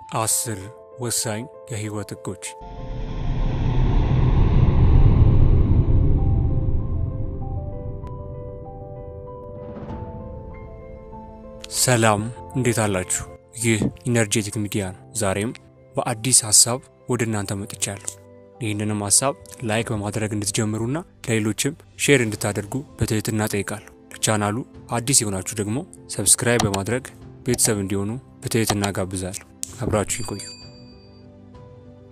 10 ወሳኝ የህይወት ህጎች። ሰላም እንዴት አላችሁ? ይህ ኢነርጂቲክ ሚዲያ ነው። ዛሬም በአዲስ ሐሳብ ወደ እናንተ መጥቻለሁ። ይህንንም ሐሳብ ላይክ በማድረግ እንድትጀምሩና ለሌሎችም ሼር እንድታደርጉ በትህትና ጠይቃለሁ። ለቻናሉ አዲስ የሆናችሁ ደግሞ ሰብስክራይብ በማድረግ ቤተሰብ እንዲሆኑ በትህትና ጋብዛለሁ። አብራችሁ ይቆዩ።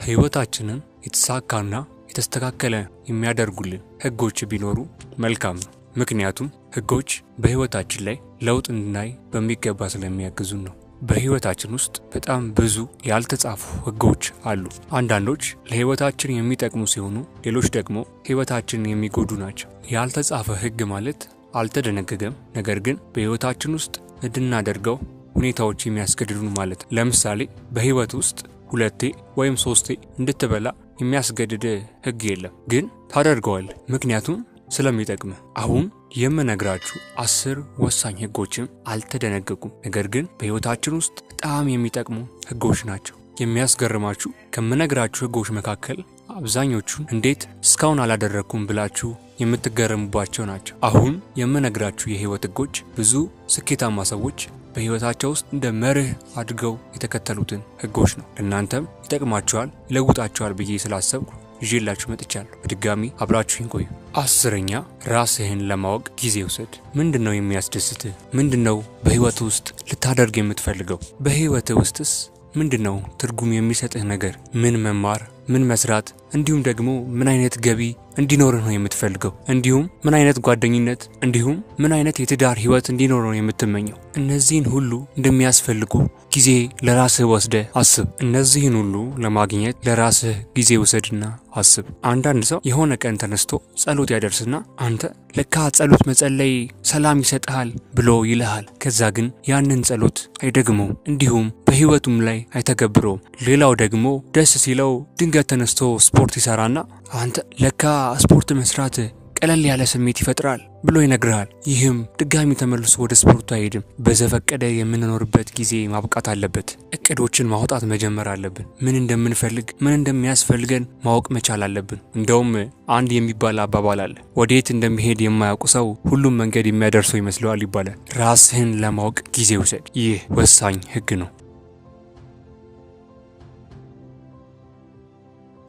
ህይወታችንን የተሳካና የተስተካከለ የሚያደርጉልን ህጎች ቢኖሩ መልካም ነው። ምክንያቱም ህጎች በህይወታችን ላይ ለውጥ እንድናይ በሚገባ ስለሚያግዙን ነው። በህይወታችን ውስጥ በጣም ብዙ ያልተጻፉ ህጎች አሉ። አንዳንዶች ለህይወታችን የሚጠቅሙ ሲሆኑ፣ ሌሎች ደግሞ ህይወታችንን የሚጎዱ ናቸው። ያልተጻፈ ህግ ማለት አልተደነገገም፣ ነገር ግን በህይወታችን ውስጥ እንድናደርገው ሁኔታዎች የሚያስገድዱን ማለት። ለምሳሌ በህይወት ውስጥ 2 ወይም 3 እንድትበላ የሚያስገድድ ህግ የለም፣ ግን ታደርገዋለህ ምክንያቱም ስለሚጠቅም። አሁን የምነግራችሁ 10 ወሳኝ ህጎችም አልተደነገጉም፣ ነገር ግን በህይወታችን ውስጥ በጣም የሚጠቅሙ ህጎች ናቸው። የሚያስገርማችሁ ከምነግራችሁ ህጎች መካከል አብዛኞቹን እንዴት እስካሁን አላደረኩም ብላችሁ የምትገረሙባቸው ናቸው። አሁን የምነግራችሁ የህይወት ህጎች ብዙ ስኬታማ ሰዎች በህይወታቸው ውስጥ እንደ መርህ አድርገው የተከተሉትን ህጎች ነው። እናንተም ይጠቅማችኋል፣ ይለውጣችኋል ብዬ ስላሰብኩ ይዤላችሁ መጥቻለሁ። በድጋሚ አብራችሁኝ ቆዩ። 10ኛ ራስህን ለማወቅ ጊዜ ውሰድ። ምንድነው የሚያስደስትህ? ምንድነው በህይወት ውስጥ ልታደርግ የምትፈልገው? በህይወት ውስጥስ ምንድነው ትርጉም የሚሰጥህ ነገር? ምን መማር፣ ምን መስራት፣ እንዲሁም ደግሞ ምን አይነት ገቢ እንዲኖርህ ነው የምትፈልገው? እንዲሁም ምን አይነት ጓደኝነት፣ እንዲሁም ምን አይነት የትዳር ህይወት እንዲኖር ነው የምትመኘው? እነዚህን ሁሉ እንደሚያስፈልጉ ጊዜ ለራስህ ወስደህ አስብ። እነዚህን ሁሉ ለማግኘት ለራስህ ጊዜ ውሰድና አስብ። አንዳንድ ሰው የሆነ ቀን ተነስቶ ጸሎት ያደርስና አንተ ለካ ጸሎት መጸለይ ሰላም ይሰጥሃል ብሎ ይልሃል። ከዛ ግን ያንን ጸሎት አይደግመው፣ እንዲሁም በህይወቱም ላይ አይተገብረውም። ሌላው ደግሞ ደስ ሲለው ድንገት ተነስቶ ስፖርት ይሰራና አንተ ለካ ስፖርት መስራት ቀለል ያለ ስሜት ይፈጥራል ብሎ ይነግርሃል። ይህም ድጋሚ ተመልሶ ወደ ስፖርቱ አይሄድም። በዘፈቀደ የምንኖርበት ጊዜ ማብቃት አለበት። እቅዶችን ማውጣት መጀመር አለብን። ምን እንደምንፈልግ፣ ምን እንደሚያስፈልገን ማወቅ መቻል አለብን። እንደውም አንድ የሚባል አባባል አለ፣ ወዴት እንደሚሄድ የማያውቁ ሰው ሁሉም መንገድ የሚያደርሰው ይመስለዋል ይባላል። ራስህን ለማወቅ ጊዜ ውሰድ። ይህ ወሳኝ ህግ ነው።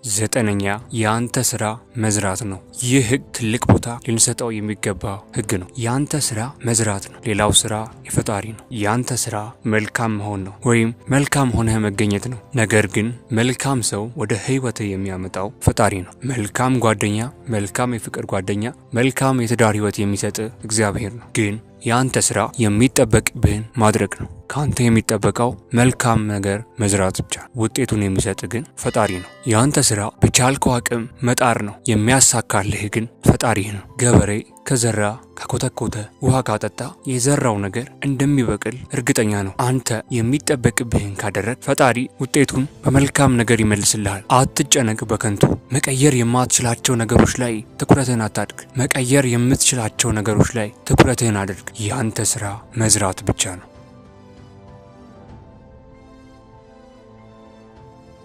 9ኛ ያንተ ስራ መዝራት ነው። ይህ ህግ ትልቅ ቦታ ልንሰጠው የሚገባ ህግ ነው። ያንተ ስራ መዝራት ነው። ሌላው ስራ የፈጣሪ ነው። ያንተ ስራ መልካም መሆን ነው ወይም መልካም ሆነህ መገኘት ነው። ነገር ግን መልካም ሰው ወደ ህይወት የሚያመጣው ፈጣሪ ነው። መልካም ጓደኛ፣ መልካም የፍቅር ጓደኛ፣ መልካም የትዳር ህይወት የሚሰጥ እግዚአብሔር ነው። ግን ያንተ ስራ የሚጠበቅብህን ማድረግ ነው። ካንተ የሚጠበቀው መልካም ነገር መዝራት ብቻ። ውጤቱን የሚሰጥ ግን ፈጣሪ ነው። ያንተ ስራ በቻልከው አቅም መጣር ነው። የሚያሳካልህ ግን ፈጣሪህ ነው። ገበሬ ከዘራ ከኮተኮተ ውሃ ካጠጣ የዘራው ነገር እንደሚበቅል እርግጠኛ ነው። አንተ የሚጠበቅብህን ካደረግ ፈጣሪ ውጤቱን በመልካም ነገር ይመልስልሃል። አትጨነቅ በከንቱ። መቀየር የማትችላቸው ነገሮች ላይ ትኩረትህን አታድርግ። መቀየር የምትችላቸው ነገሮች ላይ ትኩረትህን አድርግ። ያንተ ስራ መዝራት ብቻ ነው።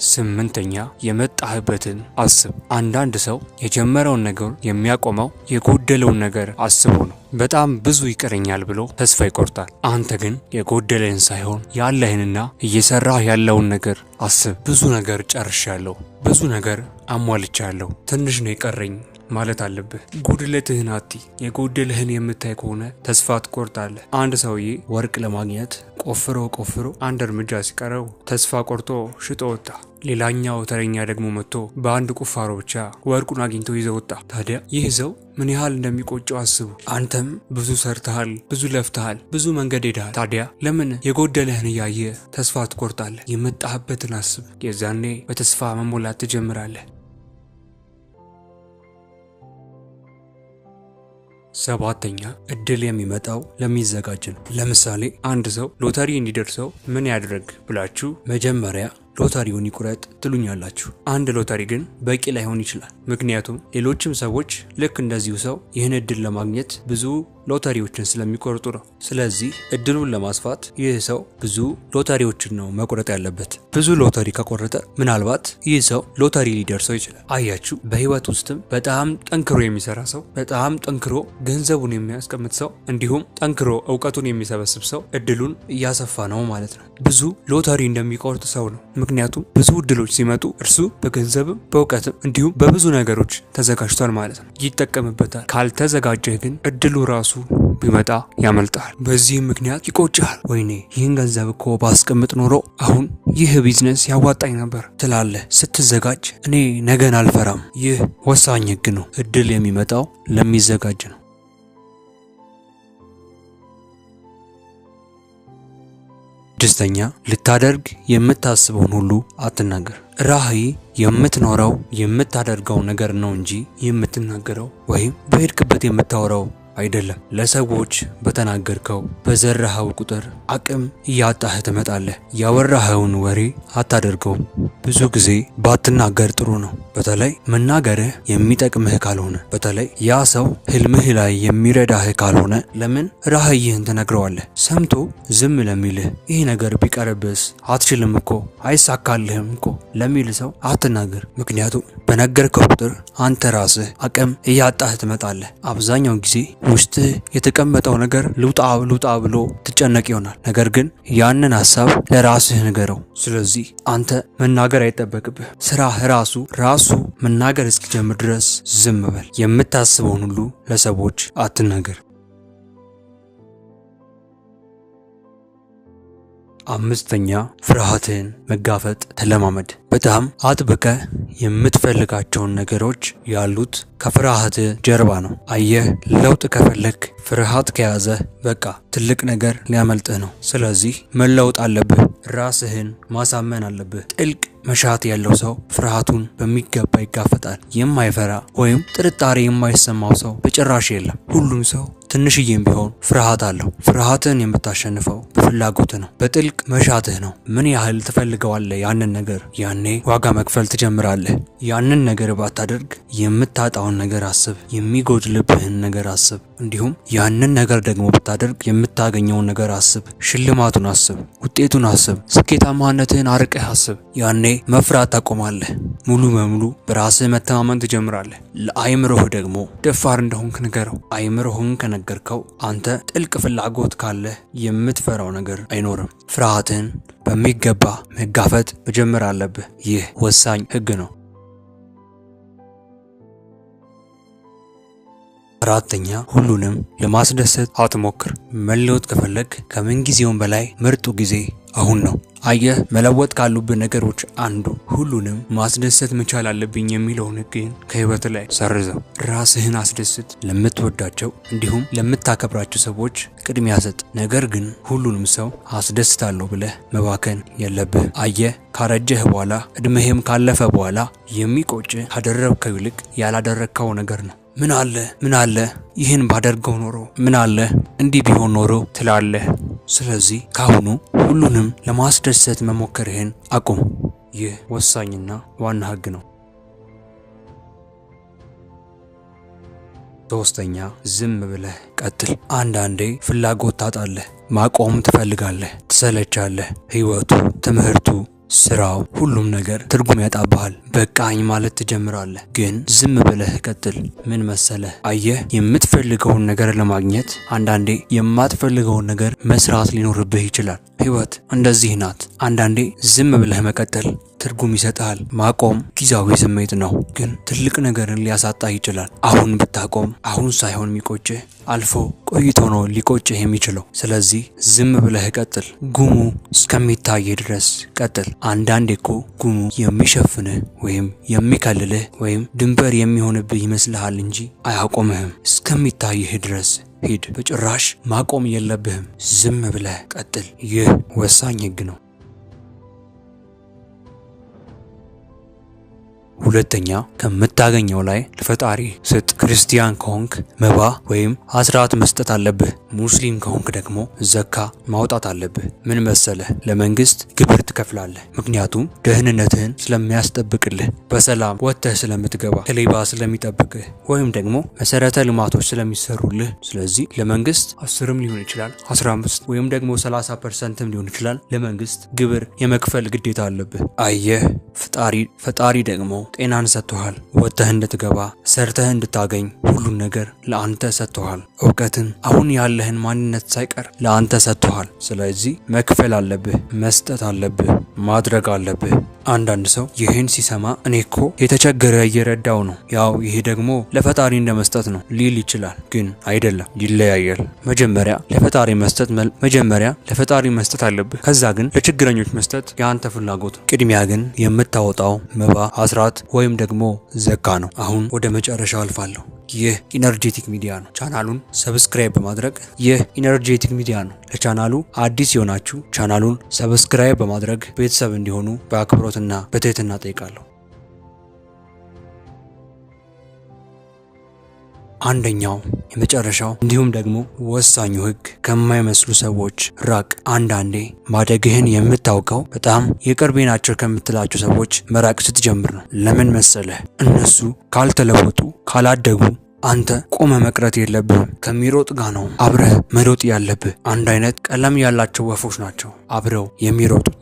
8ኛ የመጣህበትን አስብ። አንዳንድ ሰው የጀመረውን ነገር የሚያቆመው የጎደለውን ነገር አስቦ ነው። በጣም ብዙ ይቀረኛል ብሎ ተስፋ ይቆርጣል። አንተ ግን የጎደለህን ሳይሆን ያለህንና እየሰራህ ያለውን ነገር አስብ። ብዙ ነገር ጨርሻለሁ፣ ብዙ ነገር አሟልቻለሁ፣ ትንሽ ነው የቀረኝ ማለት አለብህ። ጉድለትህን አትይ። የጎደለህን የምታይ ከሆነ ተስፋ ትቆርጣለህ። አንድ ሰውዬ ወርቅ ለማግኘት ቆፍሮ አንድ እርምጃ ሲቀረው ተስፋ ቆርጦ ሽጦ ወጣ። ሌላኛው ተረኛ ደግሞ መጥቶ በአንድ ቁፋሮ ብቻ ወርቁን አግኝቶ ይዘው ወጣ። ታዲያ ይህ ሰው ምን ያህል እንደሚቆጨው አስቡ። አንተም ብዙ ሰርተሃል፣ ብዙ ለፍተሃል፣ ብዙ መንገድ ሄደሃል። ታዲያ ለምን የጎደለህን እያየ ተስፋ ትቆርጣለህ? የመጣህበትን አስብ። የዛኔ በተስፋ መሞላት ትጀምራለህ። 7ኛ እድል የሚመጣው ለሚዘጋጅ ነው። ለምሳሌ አንድ ሰው ሎተሪ እንዲደርሰው ምን ያድርግ ብላችሁ መጀመሪያ ሎተሪውን ይቁረጥ ትሉኛላችሁ። አንድ ሎተሪ ግን በቂ ላይሆን ይችላል። ምክንያቱም ሌሎችም ሰዎች ልክ እንደዚሁ ሰው ይህን እድል ለማግኘት ብዙ ሎተሪዎችን ስለሚቆርጡ ነው። ስለዚህ እድሉን ለማስፋት ይህ ሰው ብዙ ሎተሪዎችን ነው መቁረጥ ያለበት። ብዙ ሎተሪ ከቆረጠ ምናልባት ይህ ሰው ሎተሪ ሊደርሰው ይችላል። አያችሁ፣ በህይወት ውስጥም በጣም ጠንክሮ የሚሰራ ሰው፣ በጣም ጠንክሮ ገንዘቡን የሚያስቀምጥ ሰው፣ እንዲሁም ጠንክሮ እውቀቱን የሚሰበስብ ሰው እድሉን እያሰፋ ነው ማለት ነው። ብዙ ሎተሪ እንደሚቆርጥ ሰው ነው። ምክንያቱም ብዙ እድሎች ሲመጡ እርሱ በገንዘብም በእውቀትም እንዲሁም በብዙ ነገሮች ተዘጋጅቷል ማለት ነው፣ ይጠቀምበታል። ካልተዘጋጀህ ግን እድሉ ራሱ ቢመጣ ያመልጣል። በዚህም ምክንያት ይቆጭሃል። ወይኔ ይህን ገንዘብ እኮ ባስቀምጥ ኖሮ አሁን ይህ ቢዝነስ ያዋጣኝ ነበር ትላለህ። ስትዘጋጅ እኔ ነገን አልፈራም። ይህ ወሳኝ ህግ ነው። እድል የሚመጣው ለሚዘጋጅ ነው። 6ኛ ልታደርግ የምታስበውን ሁሉ አትናገር። ራዕይ የምትኖረው የምታደርገው ነገር ነው እንጂ የምትናገረው ወይም በሄድክበት የምታወራው አይደለም። ለሰዎች በተናገርከው በዘራኸው ቁጥር አቅም እያጣህ ትመጣለህ። ያወራኸውን ወሬ አታደርገው። ብዙ ጊዜ ባትናገር ጥሩ ነው። በተለይ መናገርህ የሚጠቅምህ ካልሆነ፣ በተለይ ያ ሰው ህልምህ ላይ የሚረዳህ ካልሆነ ለምን ራዕይህን ትነግረዋለህ? ሰምቶ ዝም ለሚልህ ይህ ነገር ቢቀርብስ አትችልም እኮ አይሳካልህም እኮ ለሚል ሰው አትናገር። ምክንያቱም በነገርከው ቁጥር አንተ ራስህ አቅም እያጣህ ትመጣለህ። አብዛኛው ጊዜ ውስጥ የተቀመጠው ነገር ልውጣ ብሎ ትጨነቅ ይሆናል። ነገር ግን ያንን ሐሳብ ለራስህ ንገረው። ስለዚህ አንተ መናገር አይጠበቅብህ። ስራህ ራሱ መናገር እስኪጀምር ድረስ ዝም በል። የምታስበውን ሁሉ ለሰዎች አትናገር። 5ኛ ፍርሃትን መጋፈጥ ተለማመድ። በጣም አጥብቀ የምትፈልጋቸውን ነገሮች ያሉት ከፍርሃት ጀርባ ነው። አየህ፣ ለውጥ ከፈለክ ፍርሃት ከያዘ በቃ ትልቅ ነገር ሊያመልጥህ ነው። ስለዚህ መለወጥ አለብህ። ራስህን ማሳመን አለብህ። ጥልቅ መሻት ያለው ሰው ፍርሃቱን በሚገባ ይጋፈጣል። የማይፈራ ወይም ጥርጣሬ የማይሰማው ሰው በጭራሽ የለም። ሁሉም ሰው ትንሽዬም ቢሆን ፍርሃት አለው። ፍርሃትን የምታሸንፈው በፍላጎት ነው፣ በጥልቅ መሻትህ ነው። ምን ያህል ትፈልገዋለህ ያንን ነገር? ያኔ ዋጋ መክፈል ትጀምራለህ። ያንን ነገር ባታደርግ የምታጣውን ነገር አስብ፣ የሚጎድልብህን ነገር አስብ። እንዲሁም ያንን ነገር ደግሞ ብታደርግ የምታገኘውን ነገር አስብ፣ ሽልማቱን አስብ፣ ውጤቱን አስብ፣ ስኬታማነትህን አርቀህ አስብ። ያኔ መፍራት ታቆማለህ። ሙሉ በሙሉ በራስህ መተማመን ትጀምራለህ። ለአይምሮህ ደግሞ ደፋር እንደሆንክ ንገረው። አይምሮህን ከነገርከው አንተ ጥልቅ ፍላጎት ካለህ የምትፈራው ነገር አይኖርም። ፍርሃትን በሚገባ መጋፈጥ መጀመር አለብህ። ይህ ወሳኝ ህግ ነው። 4ኛ ሁሉንም ለማስደሰት አትሞክር። መለወጥ ከፈለግ ከምንጊዜውም በላይ ምርጡ ጊዜ አሁን ነው። አየህ፣ መለወጥ ካሉብን ነገሮች አንዱ ሁሉንም ማስደሰት መቻል አለብኝ የሚለውን ህግን ከህይወት ላይ ሰርዘው። ራስህን አስደስት። ለምትወዳቸው እንዲሁም ለምታከብራቸው ሰዎች ቅድሚያ ሰጥ። ነገር ግን ሁሉንም ሰው አስደስታለሁ ብለህ መባከን የለብህ። አየህ፣ ካረጀህ በኋላ እድሜህም ካለፈ በኋላ የሚቆጭህ ካደረግከው ይልቅ ያላደረግከው ነገር ነው። ምን አለ ይህን ባደርገው ኖሮ፣ ምን አለ እንዲህ ቢሆን ኖሮ ትላለህ። ስለዚህ ካሁኑ ሁሉንም ለማስደሰት መሞከርህን አቁም። ይህ ወሳኝና ዋና ህግ ነው። 3ኛ ዝም ብለህ ቀጥል። አንዳንዴ ፍላጎት ታጣለህ፣ ማቆም ትፈልጋለህ፣ ትሰለቻለህ። ህይወቱ፣ ትምህርቱ፣ ስራው፣ ሁሉም ነገር ትርጉም ያጣብሃል። በቃኝ ማለት ትጀምራለህ። ግን ዝም ብለህ ቀጥል። ምን መሰለህ? አየህ፣ የምትፈልገውን ነገር ለማግኘት አንዳንዴ የማትፈልገውን ነገር መስራት ሊኖርብህ ይችላል። ህይወት እንደዚህ ናት። አንዳንዴ ዝም ብለህ መቀጠል ትርጉም ይሰጣል። ማቆም ጊዜያዊ ስሜት ነው፣ ግን ትልቅ ነገርን ሊያሳጣህ ይችላል። አሁን ብታቆም አሁን ሳይሆን የሚቆጭህ አልፎ ቆይቶ ነው ሊቆጭህ የሚችለው። ስለዚህ ዝም ብለህ ቀጥል። ጉሙ እስከሚታይ ድረስ ቀጥል። አንዳንዴ እኮ ጉሙ የሚሸፍንህ ወይም የሚከልልህ ወይም ድንበር የሚሆንብህ ይመስልሃል እንጂ አያቆምህም። እስከሚታይህ ድረስ ሂድ። በጭራሽ ማቆም የለብህም። ዝም ብለህ ቀጥል። ይህ ወሳኝ ህግ ነው። ሁለተኛ ከምታገኘው ላይ ለፈጣሪ ስጥ። ክርስቲያን ከሆንክ መባ ወይም አስራት መስጠት አለብህ። ሙስሊም ከሆንክ ደግሞ ዘካ ማውጣት አለብህ። ምን መሰለህ? ለመንግስት ግብር ትከፍላለህ። ምክንያቱም ደህንነትህን ስለሚያስጠብቅልህ፣ በሰላም ወጥተህ ስለምትገባ፣ ከሌባ ስለሚጠብቅህ፣ ወይም ደግሞ መሰረተ ልማቶች ስለሚሰሩልህ። ስለዚህ ለመንግስት 10ም ሊሆን ይችላል 15 ወይም ደግሞ 30% ሊሆን ይችላል ለመንግስት ግብር የመክፈል ግዴታ አለብህ። አየህ፣ ፈጣሪ ደግሞ ጤናን ሰጥቶሃል። ወጥተህ እንድትገባ ሰርተህ እንድታገኝ ሁሉን ነገር ለአንተ ሰጥቶሃል። እውቀትን፣ አሁን ያለህን ማንነት ሳይቀር ለአንተ ሰጥቶሃል። ስለዚህ መክፈል አለብህ፣ መስጠት አለብህ፣ ማድረግ አለብህ። አንዳንድ ሰው ይህን ሲሰማ እኔ እኮ የተቸገረ እየረዳው ነው፣ ያው ይሄ ደግሞ ለፈጣሪ እንደመስጠት ነው ሊል ይችላል። ግን አይደለም፣ ይለያያል። መጀመሪያ ለፈጣሪ መስጠት አለብህ። ከዛ ግን ለችግረኞች መስጠት የአንተ ፍላጎት። ቅድሚያ ግን የምታወጣው መባ፣ አስራት ወይም ደግሞ ዘካ ነው። አሁን ወደ መጨረሻው አልፋለሁ። ይህ ኢነርጄቲክ ሚዲያ ነው። ቻናሉን ሰብስክራይብ በማድረግ ይህ ኢነርጄቲክ ሚዲያ ነው። ለቻናሉ አዲስ የሆናችሁ ቻናሉን ሰብስክራይብ በማድረግ ቤተሰብ እንዲሆኑ በአክብሮትና በትህትና ጠይቃለሁ። አንደኛው የመጨረሻው እንዲሁም ደግሞ ወሳኙ ህግ ከማይመስሉ ሰዎች ራቅ። አንዳንዴ ማደግህን የምታውቀው በጣም የቅርቤ ናቸው ከምትላቸው ሰዎች መራቅ ስትጀምር ነው። ለምን መሰለህ? እነሱ ካልተለወጡ ካላደጉ አንተ ቆመ መቅረት የለብህም። ከሚሮጥ ጋር ነው አብረህ መሮጥ ያለብህ። አንድ አይነት ቀለም ያላቸው ወፎች ናቸው አብረው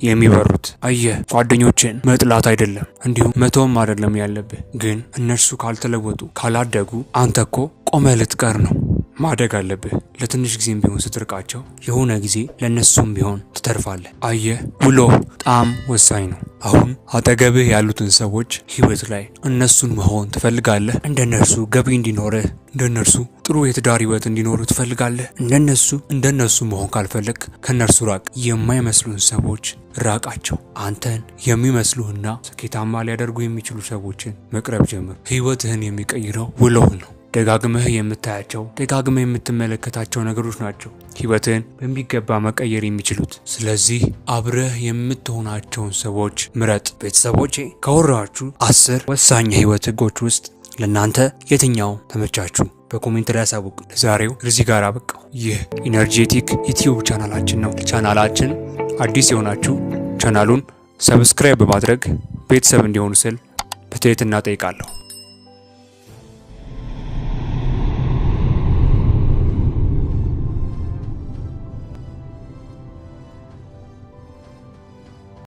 የሚበሩት። አየህ፣ ጓደኞችን መጥላት አይደለም እንዲሁም መተውም አይደለም ያለብህ። ግን እነርሱ ካልተለወጡ ካላደጉ አንተ እኮ ቆመ ልትቀር ነው። ማደግ አለብህ። ለትንሽ ጊዜም ቢሆን ስትርቃቸው የሆነ ጊዜ ለነሱም ቢሆን ትተርፋለህ። አየህ፣ ውሎ በጣም ወሳኝ ነው። አሁን አጠገብህ ያሉትን ሰዎች ህይወት ላይ እነሱን መሆን ትፈልጋለህ? እንደነርሱ ገቢ እንዲኖርህ፣ እንደነርሱ ጥሩ የትዳር ህይወት እንዲኖሩ ትፈልጋለህ? እንደነሱ መሆን ካልፈለግ ከነርሱ ራቅ። የማይመስሉን ሰዎች ራቃቸው። አንተን የሚመስሉህና ስኬታማ ሊያደርጉ የሚችሉ ሰዎችን መቅረብ ጀምር። ህይወትህን የሚቀይረው ውሎህ ነው። ደጋግመህ የምታያቸው ደጋግመህ የምትመለከታቸው ነገሮች ናቸው ህይወትን በሚገባ መቀየር የሚችሉት። ስለዚህ አብረህ የምትሆናቸውን ሰዎች ምረጥ። ቤተሰቦቼ ካወራችሁ 10 ወሳኝ የህይወት ህጎች ውስጥ ለእናንተ የትኛው ተመቻችሁ? በኮሜንት ላይ አሳውቁ። ዛሬው እዚህ ጋር አበቃው። ይህ ኢነርጄቲክ ዩቲዩብ ቻናላችን ነው። ቻናላችን አዲስ የሆናችሁ ቻናሉን ሰብስክራይብ በማድረግ ቤተሰብ እንዲሆኑ ስል በትህትና ጠይቃለሁ።